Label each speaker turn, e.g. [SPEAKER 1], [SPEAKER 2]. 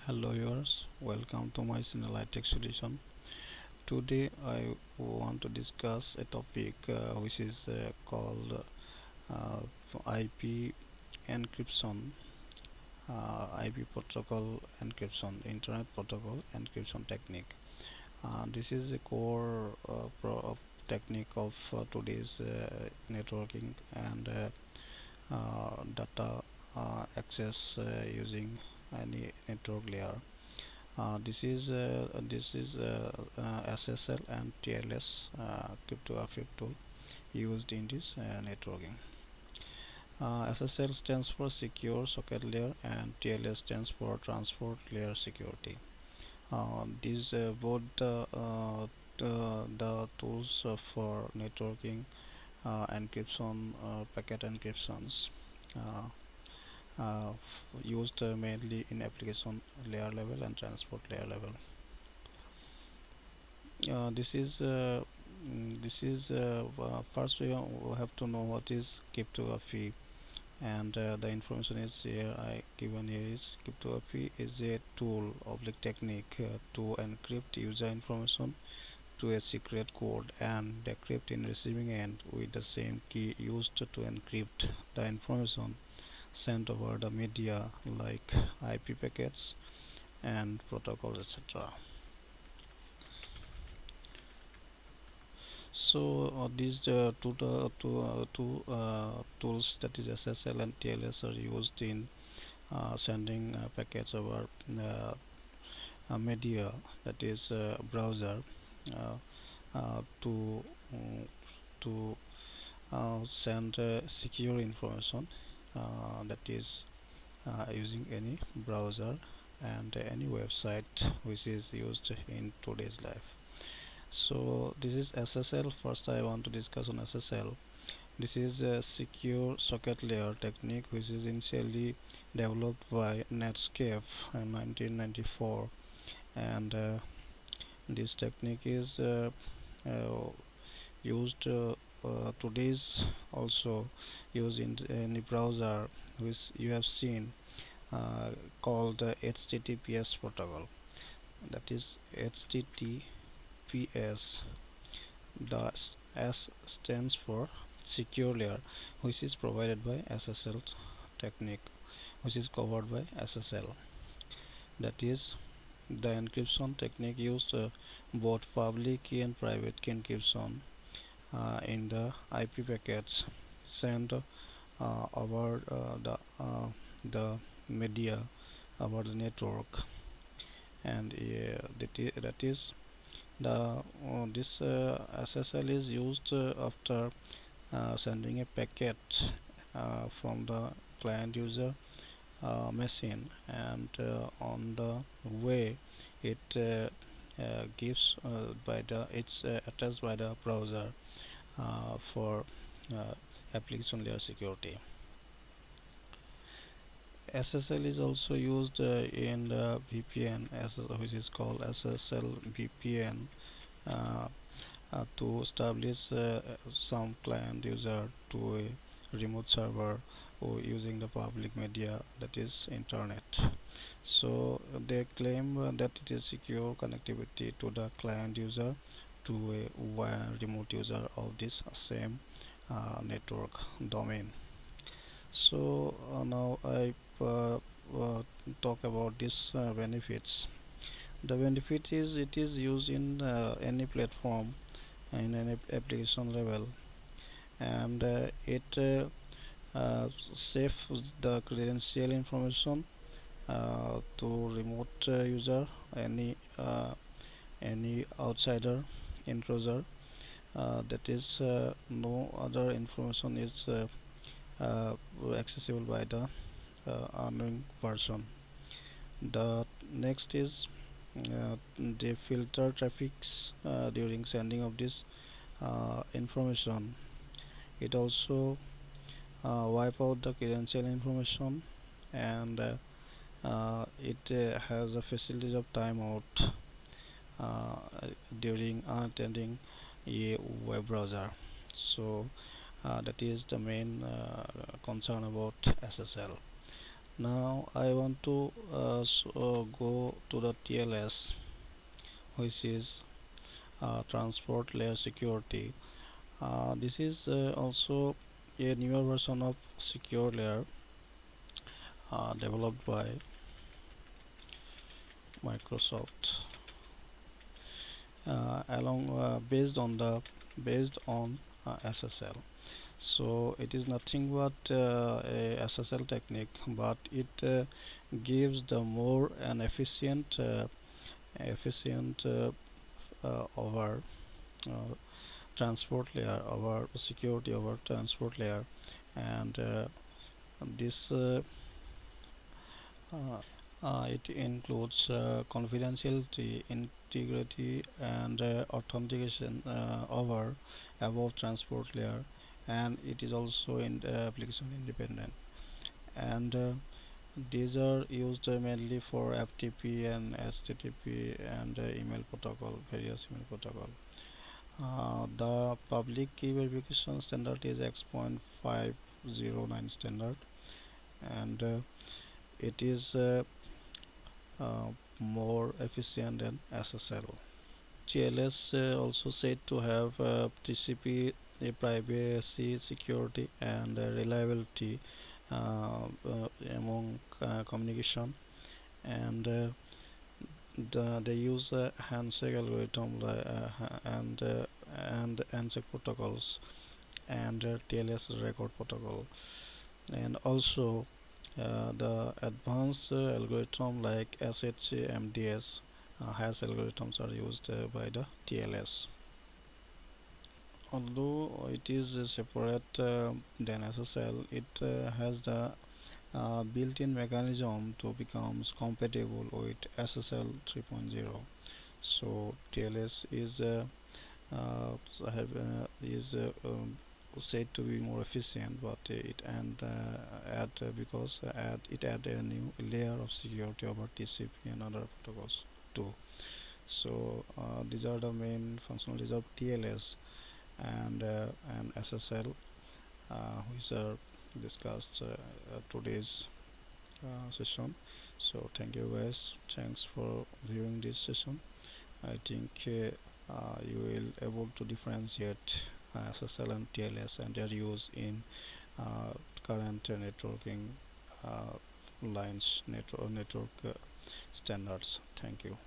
[SPEAKER 1] Hello viewers, welcome to my channel itechsolution. Today I want to discuss a topic which is called uh, IP encryption, IP protocol encryption, Internet protocol encryption technique. This is a core technique of today's networking and data access using any network layer. This is SSL and TLS cryptographic tool used in this networking. SSL stands for Secure Socket Layer and TLS stands for Transport Layer Security. These both the tools for networking encryption, packet encryptions. Uh, Used mainly in application layer level and transport layer level. This is first we have to know what is cryptography, and the information is here I given here is cryptography is a tool oblique technique to encrypt user information to a secret code and decrypt in receiving end with the same key used to encrypt the information sent over the media like IP packets and protocols, etc. So these two tools, that is SSL and TLS, are used in sending packets over media, that is browser, uh, to to send secure information, that is using any browser and any website which is used in today's life. So this is SSL. First I want to discuss on SSL. This is a secure socket layer technique which is initially developed by Netscape in 1994, and this technique is uh, used today's also used in any browser which you have seen, called the HTTPS protocol, that is HTTPS. The S stands for secure layer, which is provided by SSL technique, which is covered by SSL. That is the encryption technique used both public key and private key encryption in the IP packets sent over the media over the network, and that is the this SSL is used after sending a packet from the client user machine, and on the way it gives by the it's attached by the browser for uh, application layer security. SSL is also used in the VPN, which is called SSL VPN, uh, to establish some client user to a remote server or using the public media, that is internet. So they claim that it is secure connectivity to the client user to a remote user of this same network domain. So now I talk about these benefits. The benefit is it is used in any platform in an application level, and it saves the credential information to remote user, any outsider intruder, that is no other information is uh, accessible by the unknown person. The next is they filter traffics during sending of this information. It also wipe out the credential information, and it has a facility of timeout uh, during unattending a web browser. So that is the main concern about SSL. Now I want to go to the TLS, which is transport layer security. This is also a newer version of secure layer developed by Microsoft along based on SSL. So it is nothing but a SSL technique, but it gives the more an efficient over uh, transport layer, over security over transport layer, and this it includes confidentiality, integrity, and authentication over above transport layer, and it is also in application independent. And these are used mainly for FTP and HTTP and email protocol, various email protocol. The public key verification standard is X.509 standard, and it is more efficient than SSL. TLS also said to have TCP privacy, security, and reliability among communication, and they use handshake algorithm and handshake protocols and TLS record protocol, and also the advanced algorithm like SHMDS hash algorithms are used by the TLS. Although it is separate than SSL, it has the built-in mechanism to become compatible with SSL 3.0. So TLS is said to be more efficient, but it and add because it add a new layer of security over TCP and other protocols too. So these are the main functionalities of TLS and SSL, which are discussed today's session. So thank you guys. Thanks for viewing this session. I think you will able to differentiate SSL and TLS and their use in current networking lines network standards. Thank you.